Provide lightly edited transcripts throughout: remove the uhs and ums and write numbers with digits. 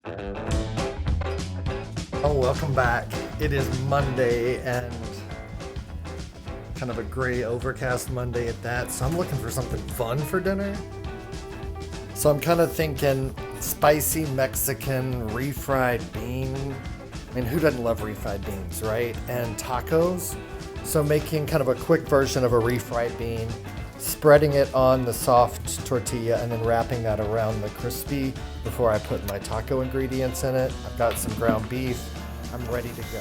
Oh, welcome back. It is Monday and kind of a gray overcast Monday at that. So I'm looking for something fun for dinner. So I'm kind of thinking spicy Mexican refried bean. I mean, who doesn't love refried beans, right? And tacos. So making kind of a quick version of a refried bean, spreading it on the soft tortilla and then wrapping that around the crispy before I put my taco ingredients in it. I've got some ground beef. I'm ready to go.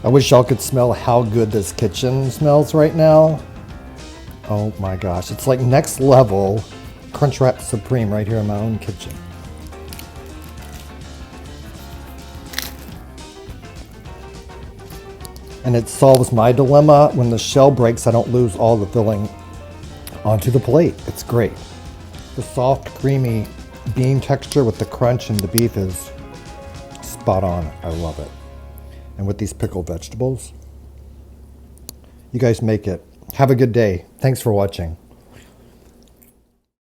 I wish y'all could smell how good this kitchen smells right now. Oh my gosh, it's like next level Crunchwrap Supreme right here in my own kitchen. And it solves my dilemma. When the shell breaks, I don't lose all the filling onto the plate. It's great. The soft, creamy bean texture with the crunch and the beef is spot on. I love it. And with these pickled vegetables, you guys make it. Have a good day. Thanks for watching.